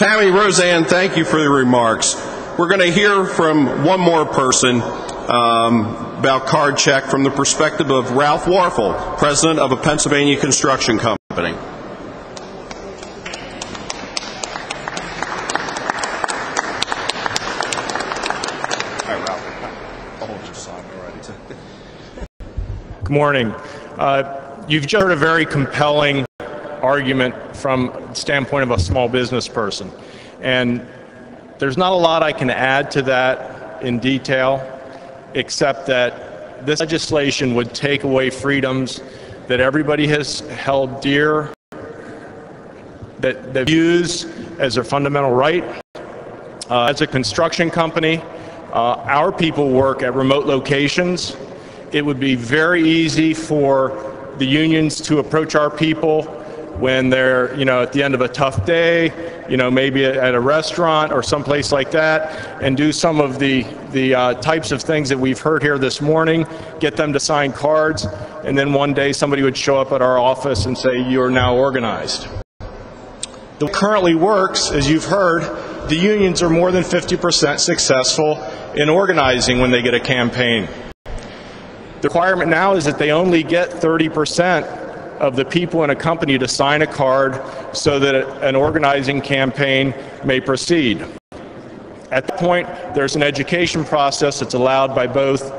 Tammy, Roseanne, thank you for the remarks. We're going to hear from one more person about card check from the perspective of Ralph Warfel, president of a Pennsylvania construction company. Good morning. You've just heard a very compelling argument from the standpoint of a small business person. And there's not a lot I can add to that in detail, except that this legislation would take away freedoms that everybody has held dear, that they use as a fundamental right. As a construction company, our people work at remote locations. It would be very easy for the unions to approach our people when they're, at the end of a tough day, maybe at a restaurant or someplace like that, and do some of the types of things that we've heard here this morning, get them to sign cards, and then one day somebody would show up at our office and say, "You're now organized." The way it currently works, as you've heard, the unions are more than 50% successful in organizing when they get a campaign. The requirement now is that they only get 30% of the people in a company to sign a card so that an organizing campaign may proceed. At that point, there's an education process that's allowed by both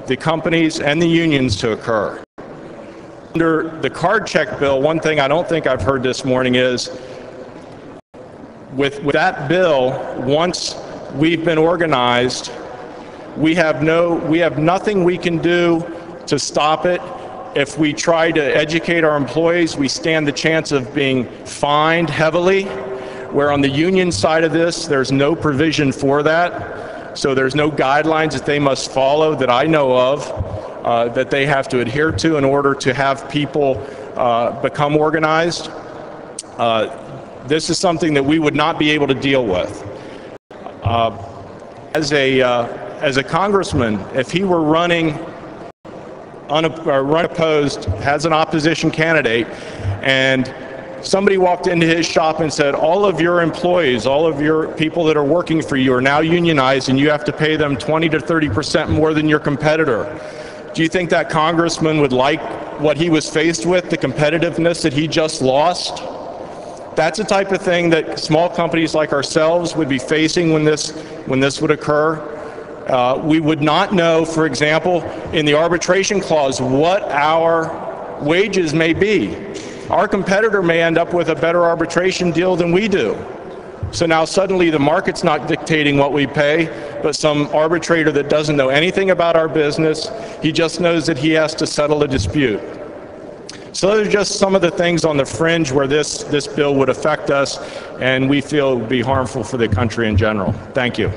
the companies and the unions to occur. Under the card check bill, one thing I don't think I've heard this morning is, with that bill, once we've been organized, we have nothing we can do to stop it. If we try to educate our employees, we stand the chance of being fined heavily, where on the union side of this, there's no provision for that. So there's no guidelines that they must follow that I know of that they have to adhere to in order to have people become organized. This is something that we would not be able to deal with. As a congressman, if he were running unopposed, has an opposition candidate, and somebody walked into his shop and said, "All of your employees, all of your people that are working for you are now unionized and you have to pay them 20 to 30% more than your competitor," do you think that congressman would like what he was faced with, the competitiveness that he just lost? That's the type of thing that small companies like ourselves would be facing when this would occur. We would not know, for example, in the arbitration clause, what our wages may be. Our competitor may end up with a better arbitration deal than we do. So now suddenly the market's not dictating what we pay, but some arbitrator that doesn't know anything about our business, he just knows that he has to settle a dispute. So those are just some of the things on the fringe where this bill would affect us, and we feel it would be harmful for the country in general. Thank you.